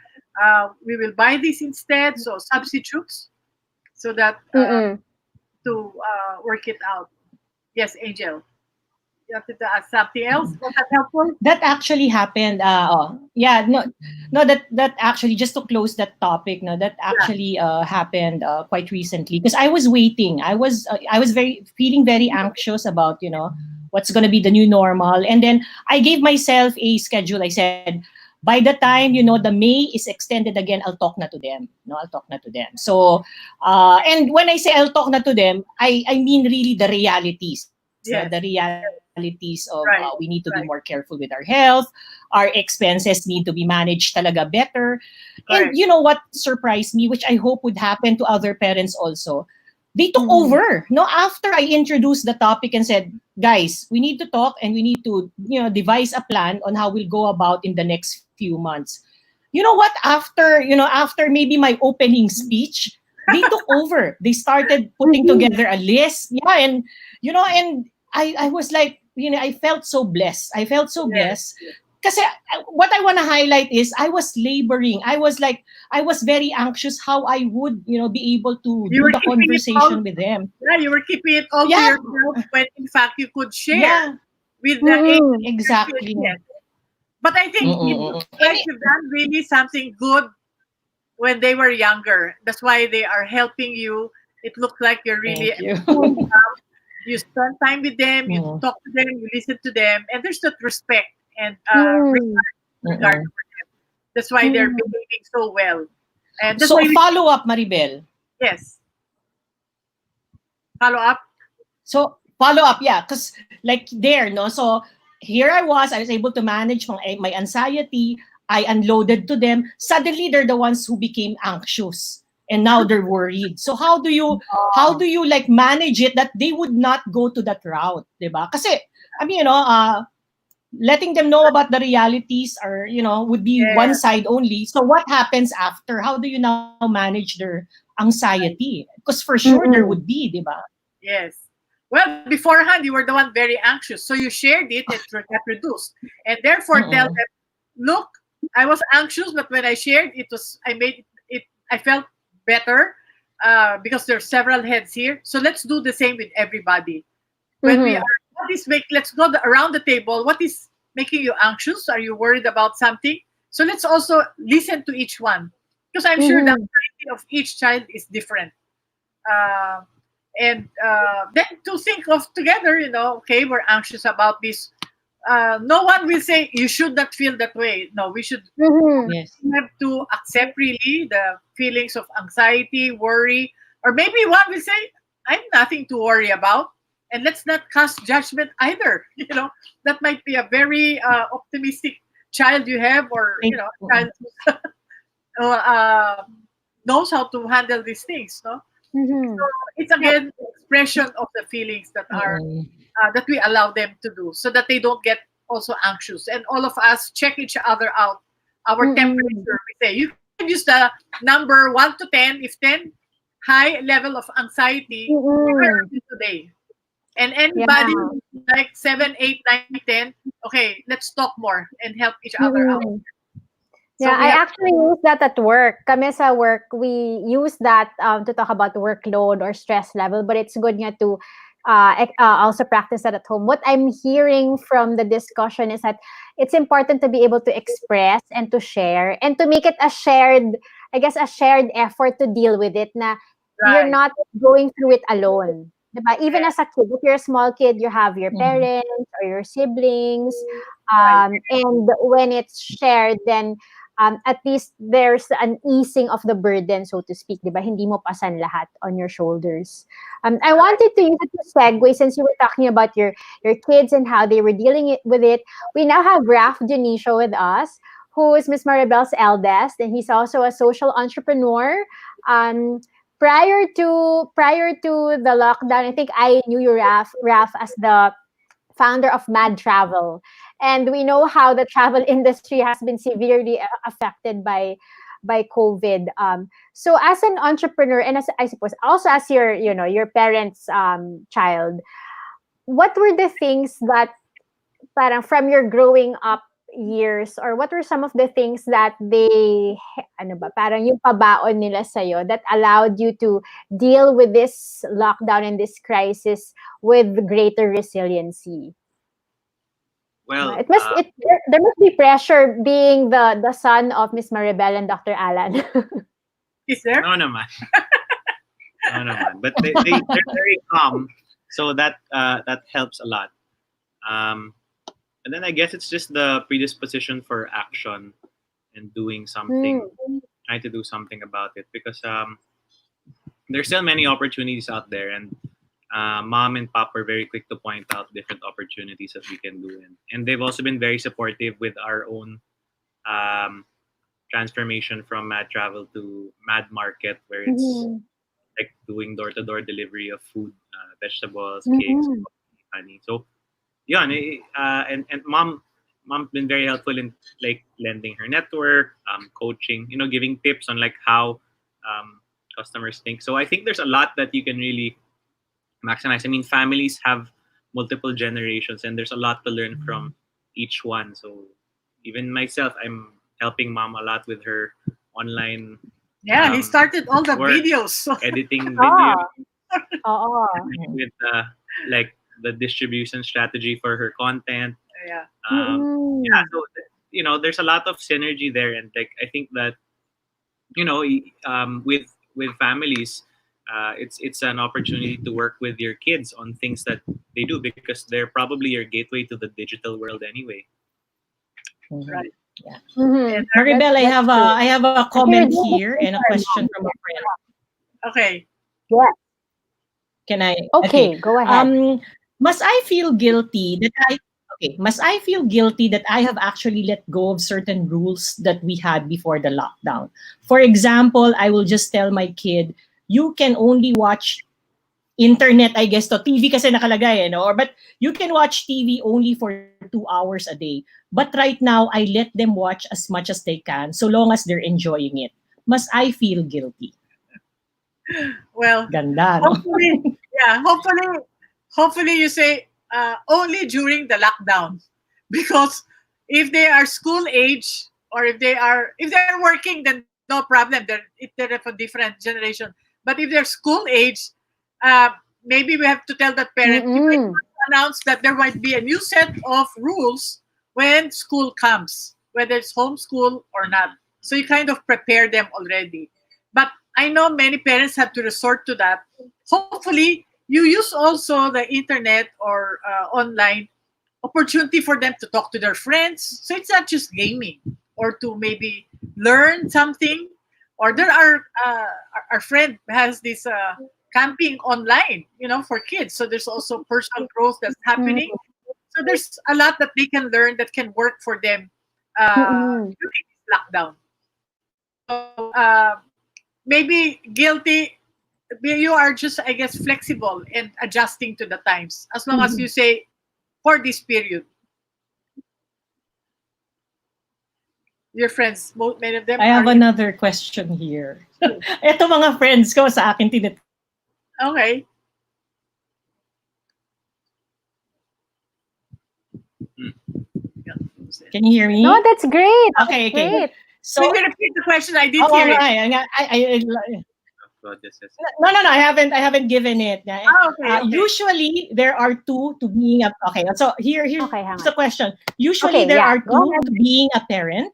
We will buy this instead. So substitutes, so that to work it out. Yes, Angel. You wanted to ask something else? Was that helpful? That actually happened. Yeah, no, that actually, just to close that topic, no, that actually happened quite recently, because I was waiting. I was very feeling very anxious about what's gonna be the new normal, and then I gave myself a schedule. I said, by the time the May is extended again, I'll talk na to them. No, I'll talk na to them. So, and when I say I'll talk na to them, I mean really the realities. Yes. The realities of Right, we need to be right. more careful with our health. Our expenses need to be managed talaga better. Correct. And you know what surprised me, which I hope would happen to other parents also, they took over. No, after I introduced the topic and said, guys, we need to talk and we need to devise a plan on how we'll go about in the next few months. You know what? After maybe my opening speech, they took over. They started putting together a list. Yeah, and and I was like, I felt so blessed. I felt so blessed. Kasi what I want to highlight is I was laboring. I was very anxious how I would, be able to You do were the keeping it all. conversation with them. Yeah, you were keeping it all to Yeah. yourself when in fact you could share. Yeah. with the age. Mm-mm. Exactly. Yes. But I think it Mm-mm. looks like you've done really something good when they were younger. That's why they are helping you. It looks like you're really Thank you. you spend time with them, you Mm, talk to them, you listen to them, and there's that respect and Mm-mm. regard mm-mm. for them. That's why they're Mm-mm. behaving so well, and that's why So we follow up, Maribel. yes follow up. So follow up, yeah, because like there, no. So here I was able to manage my anxiety. I unloaded to them. Suddenly, they're the ones who became anxious, and now they're worried. So how do you like manage it that they would not go to that route, diba? Kasi I mean, letting them know about the realities are, would be one Yes, side only. So what happens after? How do you now manage their anxiety? Because for sure there would Mm-mm. be, diba? yes. Well, beforehand, you were the one very anxious, so you shared it. It got reduced, and therefore tell Mm-mm. them, look, I was anxious, but when I shared, I made it. I felt better because there's several heads here. So let's do the same with everybody. When we Mm-hmm. are, what is make? Let's go around the table. What is making you anxious? Are you worried about something? So let's also listen to each one, because I'm sure the Mm-hmm. anxiety of each child is different. Uh, and then to think of together, okay, we're anxious about this. No one will say you should not feel that way. No, Mm-hmm. Yes. have to accept really the feelings of anxiety, worry, or maybe one will say, "I'm nothing to worry about," and let's not cast judgment either. That might be a very optimistic child you have, or Thank a you. child who knows how to handle these things. No, so Mm-hmm. it's again the expression of the feelings Mm-mm. that we allow them to do, so that they don't get also anxious. And all of us check each other out, our Mm-mm. temperature. We say you can use the number 1 to 10. If 10, high level of anxiety, where are Mm-mm. you today? And Yeah. anybody like 7, 8, 9, 10, okay, let's talk more and help each other out. Mm-mm. So Yeah, we I have actually use that at work. Kami sa work, we use that to talk about workload or stress level, but it's good nga to also practice that at home. What I'm hearing from the discussion is that it's important to be able to express and to share and to make it a shared, I guess, a shared effort to deal with it na you're right. not going through it alone. Diba? Even Yeah, as a kid, if you're a small kid, you have your Mhm. parents or your siblings. right. And when it's shared, then at least there's an easing of the burden, so to speak, di ba? Hindi mo pasan lahat on your shoulders. I Right. wanted to use it to segue since you were talking about your kids and how they were dealing with it. We now have Raf Dionisio with us, who is Miss Maribel's eldest, and he's also a social entrepreneur. Um, prior to the lockdown, I think I knew you, Raf, as the founder of Mad Travel. And we know how the travel industry has been severely affected by COVID. So as an entrepreneur and as I suppose also as your parents' child, what were the things that parang from your growing up years or what were some of the things that ano ba parang yung pabaon nila sa that allowed you to deal with this lockdown and this crisis with greater resiliency? Well, There must be pressure being the son of Miss Maribel and Dr. Alan. Is there? no naman. No naman. But they're very calm, so that helps a lot. Um, and then I guess it's just the predisposition for action and doing something, Mm, trying to do something about it because there's still many opportunities out there, and mom and pop are very quick to point out different opportunities that we can do, and they've also been very supportive with our own um, transformation from Mad Travel to Mad Market, where it's mhm, like doing door-to-door delivery of food, vegetables, cakes, mhm, coffee, honey. So yeah, and mom's been very helpful in like lending her network, coaching, giving tips on like how customers think. So I think there's a lot that you can really maximize. I mean, families have multiple generations, and there's a lot to learn from each one. So even myself, I'm helping mom a lot with her online Yeah, he started all the work, videos. editing video ah, oo, with like the distribution strategy for her content. Yeah. Yeah, so there's a lot of synergy there, and like I think that with families, it's an opportunity to work with your kids on things that they do because they're probably your gateway to the digital world anyway. Right. Yeah. And Maribel, I have a If you're comment doing here and a question from a friend. okay. Yeah. Can I? Okay, Okay. go ahead. Must I feel guilty that must I feel guilty that I have actually let go of certain rules that we had before the lockdown? For example, I will just tell my kid, you can only watch internet, I guess, to TV kasi nakalagay, or but you can watch TV only for 2 hours a day. But right now, I let them watch as much as they can, so long as they're enjoying it. Must I feel guilty? Well, Ganda, no? hopefully, yeah, hopefully you say only during the lockdown, because if they are school age, or if they're working, then no problem. They're of a different generation. But if they're school age, uh, maybe we have to tell that parent, you might Mm-mm. announce that there might be a new set of rules when school comes, whether it's homeschool or not. So you kind of prepare them already. But I know many parents have to resort to that. Hopefully, you use also the internet or online opportunity for them to talk to their friends. So it's not just gaming, or to maybe learn something. Or there are our friend has this camping online, for kids. So there's also personal growth that's happening. So there's a lot that they can learn that can work for them Mm-mm. during this lockdown. So maybe guilty. You are just, I guess, flexible and adjusting to the times, as long as you say for this period. Your friends, many of them I have are another question here. Ito mga friends ko sa akin tinitanong. okay. Can you hear me? No, that's great. Okay, okay. Great. So, Can you repeat the question? I didn't oh, hear it. So this is no, I haven't given it. Okay. Usually, there are two to being a. Okay, so here's Okay, hang the on. question. Usually, Okay, there yeah, are go two ahead. to being a parent.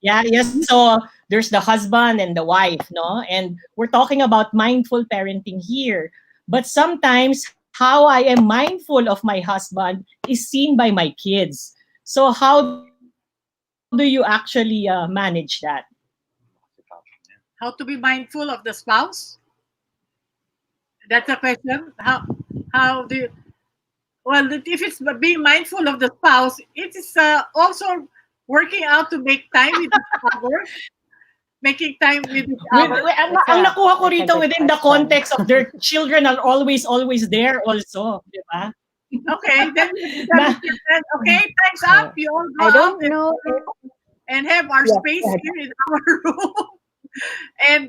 Yeah, yes. So there's the husband and the wife, no, and we're talking about mindful parenting here. But sometimes, how I am mindful of my husband is seen by my kids. So how do you actually manage that? How to be mindful of the spouse? That's a question. How do you, well, if it's being mindful of the spouse, it is also working out to make time with each other, making time with each other. Ang nakuha ko That's a rito good within the question. context of their children are always there also, di ba? Okay, then Na, okay, time's up. You all go I out don't know if and have our yes, space go ahead. here in our room. And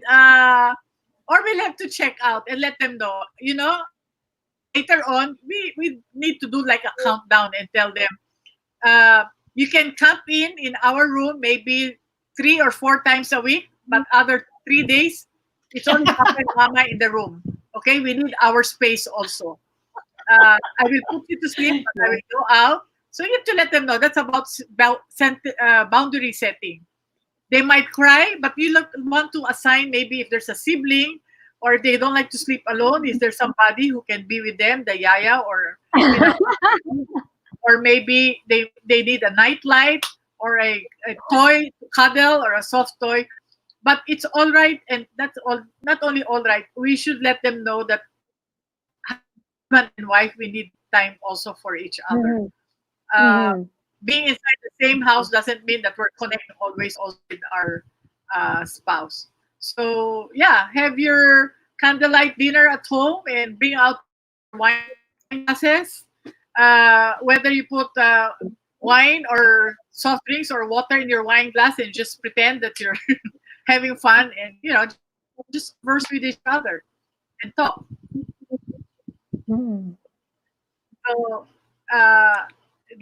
or we'll have to check out and let them know. Later on, we need to do like a countdown and tell them, you can camp in our room maybe 3 or 4 times a week, but other 3 days, it's only Papa and Mama in the room. Okay, we need our space also. I will put you to sleep, but I will go out. So you have to let them know. That's about boundary setting. They might cry, but you want to assign, maybe if there's a sibling, or if they don't like to sleep alone, is there somebody who can be with them, the yaya, or you know, or maybe they need a nightlight, or a toy to cuddle, or a soft toy. But it's all right, and that's all. Not only all right, we should let them know that husband and wife, we need time also for each other. Mhm, Uh, mhm. Being inside the same house doesn't mean that we're connected always also with our spouse. So yeah, have your candlelight dinner at home and bring out your wine glasses. Whether you put wine or soft drinks or water in your wine glass, and just pretend that you're having fun, and just converse with each other and talk. Mm. So uh,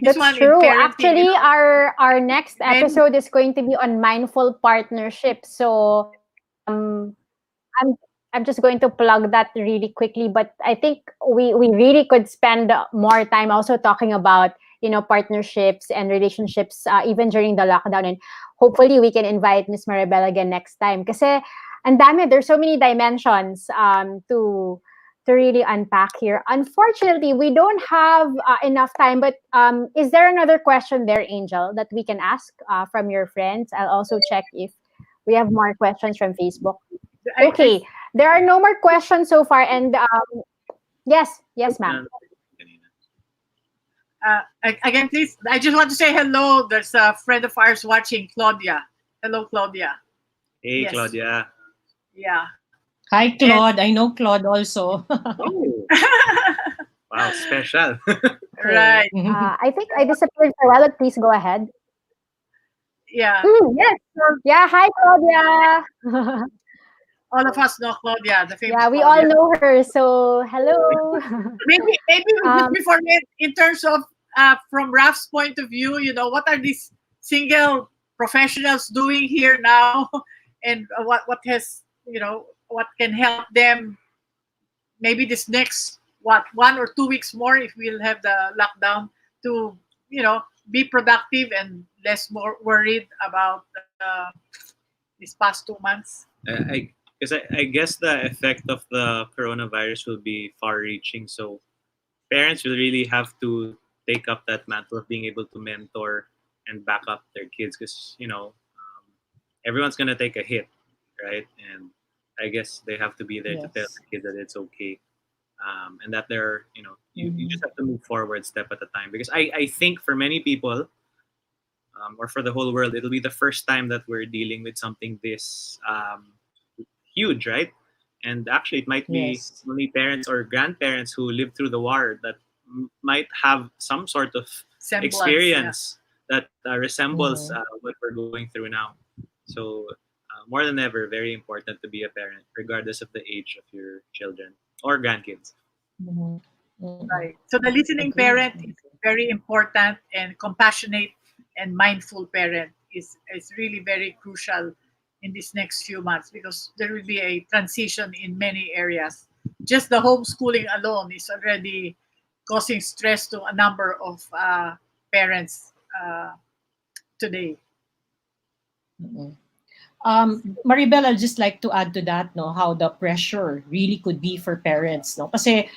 this That's one in true. parenting, Actually, our next many episode is going to be on mindful partnership. So, I'm I'm I'm just going to plug that really quickly, but I think we really could spend more time also talking about, partnerships and relationships, even during the lockdown. And hopefully we can invite Miss Maribel again next time. Kasi ang dami, there's so many dimensions to really unpack here. Unfortunately, we don't have enough time, but is there another question there, Angel, that we can ask from your friends? I'll also check if we have more questions from Facebook. Okay, there are no more questions so far. And yes, ma'am. Again, please, I just want to say hello. There's a friend of ours watching, Claudia. Hello, Claudia. Hey, Yes. Claudia. Yeah. Hi, Claude. I know Claude also. Oh. Wow, special. Right. I think I disappeared for a while, but please go ahead. Yeah. Yes. Yeah, hi, Claudia. All of us know Claudia, the famous Yeah, we Claudia. all know her. So, hello. Maybe just before in terms of from Raf's point of view, what are these single professionals doing here now, and what has what can help them maybe this next 1 or 2 weeks more if we'll have the lockdown to be productive and less more worried about these past 2 months. I guess the effect of the coronavirus will be far-reaching. So parents will really have to take up that mantle of being able to mentor and back up their kids, because everyone's gonna take a hit, right? And I guess they have to be there to tell the kids that it's okay, and that they're you just have to move forward step at a time. Because I think for many people, or for the whole world, it'll be the first time that we're dealing with something this huge, right? And actually, it might be only parents or grandparents who lived through the war that might have some sort of experience that resembles what we're going through now. So, more than ever, very important to be a parent, regardless of the age of your children or grandkids. Right. So the listening parent is very important, and compassionate and mindful parent is really very crucial in these next few months, because there will be a transition in many areas. Just the homeschooling alone is already causing stress to a number of parents today. Maribel, I'd just like to add to that, no, how the pressure really could be for parents, no, kasi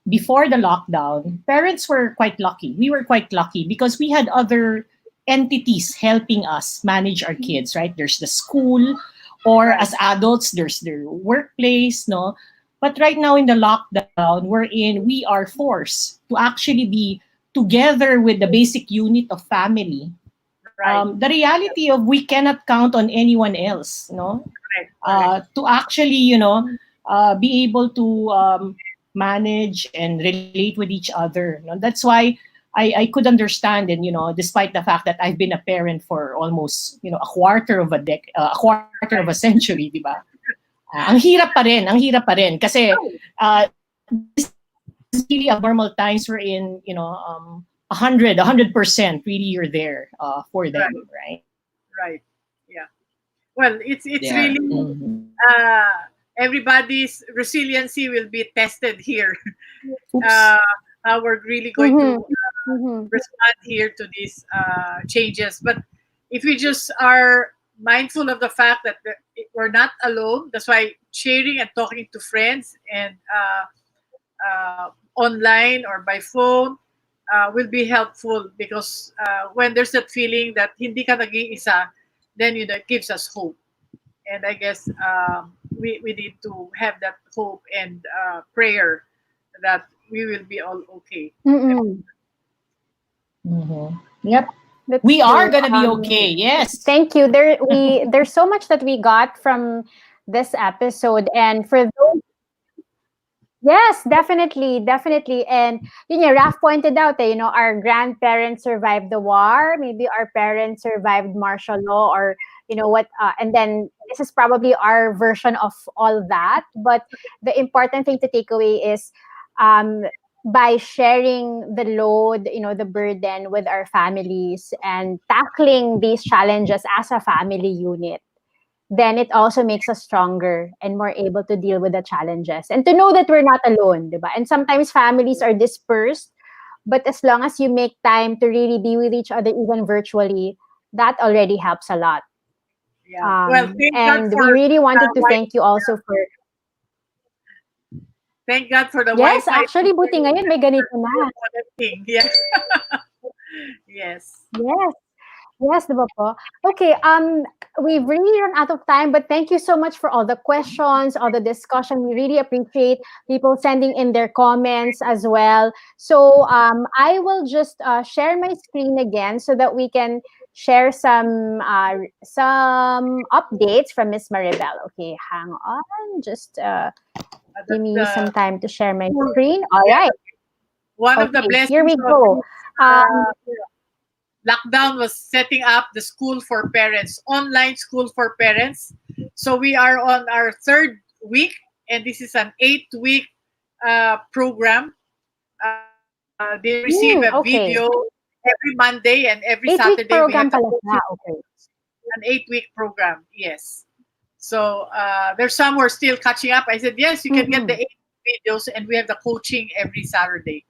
before the lockdown, parents were quite lucky. We were quite lucky because we had other entities helping us manage our kids, right? There's the school, or as adults, there's their workplace, no. But right now in the lockdown, we are forced to actually be together with the basic unit of family. The reality of we cannot count on anyone else, no, to actually, be able to manage and relate with each other. That's why I could understand, and despite the fact that I've been a parent for almost a quarter of a century, di ba? Ang hirap pa rin kasi this is really abnormal times we're in, 100% really you're there for them, right? Right. Yeah. Well, it's really everybody's resiliency will be tested here. How we're really going to respond here to these changes. But if we just are mindful of the fact that we're not alone, that's why sharing and talking to friends and online or by phone will be helpful, because when there's that feeling that hindi ka nag-iisa, then it gives us hope. And I guess we need to have that hope and prayer that we will be all okay. Yep. That's we are true. gonna be okay. Yes. Thank you. There's so much that we got from this episode, and for those. Yes, definitely. And Raf pointed out that our grandparents survived the war, maybe our parents survived martial law, or what, and then this is probably our version of all that. But the important thing to take away is, by sharing the load, the burden with our families and tackling these challenges as a family unit, then it also makes us stronger and more able to deal with the challenges and to know that we're not alone, diba? And sometimes families are dispersed, but as long as you make time to really be with each other, even virtually, that already helps a lot. Yeah. Well, thank God And for we really wanted to Wi- thank you also for, thank God for the yes, Wi-Fi actually, buti ngayon may ganito na. connecting. Yeah. Yes. Yes. Yes, di ba po? Okay, we've really run out of time, but thank you so much for all the questions, all the discussion. We really appreciate people sending in their comments as well. So I will just share my screen again so that we can share some updates from Miss Maribel. Okay, hang on. Just give me That's some time to share my screen. All yeah, right. one of the Okay, here blessings we of go. uh, lockdown was setting up the school for parents, online school for parents. So we are on our third week, and this is an 8-week program. They receive a video Okay. every Monday and every 8-week Saturday. We have program the pala coaching, siya. Okay. an 8-week program. Yes. So there's some who are still catching up. I said, yes, you can get the 8 videos, and we have the coaching every Saturday.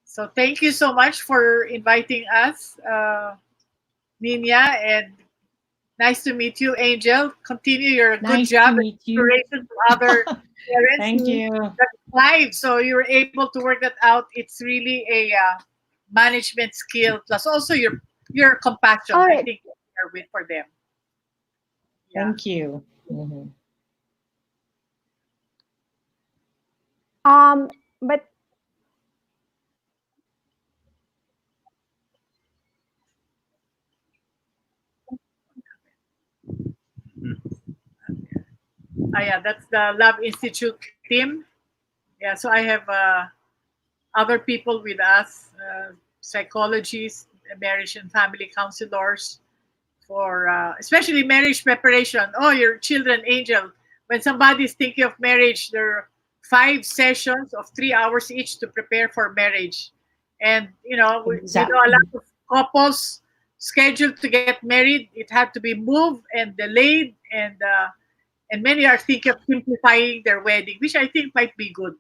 So thank you so much for inviting us, Nina, and nice to meet you, Angel. Continue your good Nice job to and meet you. inspiration to other parents Thank you. that's live. So you were able to work that out. It's really a management skill plus also your compassion. All I right. think you're with for them. Yeah. Thank you. Mhm. But Yeah, that's the Love Institute team. Yeah, so I have other people with us, psychologists, marriage and family counselors, for especially marriage preparation. Oh, your children, Angel. When somebody's thinking of marriage, there are 5 sessions of 3 hours each to prepare for marriage. And we know a Exactly. lot of couples scheduled to get married. It had to be moved and delayed, and many are thinking of simplifying their wedding, which I think might be good.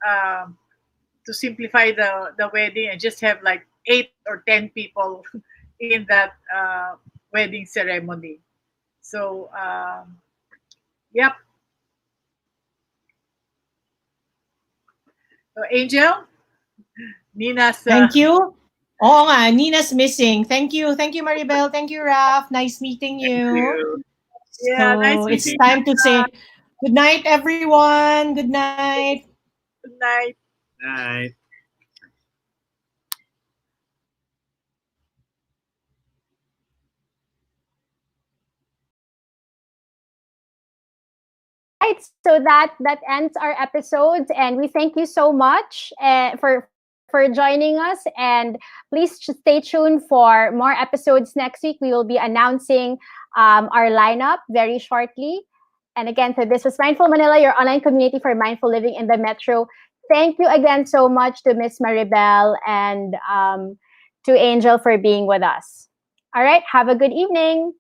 Um, to simplify the wedding and just have like 8 or 10 people in that wedding ceremony. So, yep. So, Angel, Nina's. Thank you. Oo nga, Nina's missing. Thank you. Thank you, Maribel. Thank you, Raf. Nice meeting Thank you. you. Yeah, nice So it's meeting time to you. say good night, everyone. Good night. Good night. Night. all right, so that ends our episodes, and we thank you so much for joining us. And please stay tuned for more episodes next week. We will be announcing our lineup very shortly. And again, so this was Mindful Manila, your online community for mindful living in the metro. Thank you again so much to Miss Maribel and to Angel for being with us. All right, have a good evening.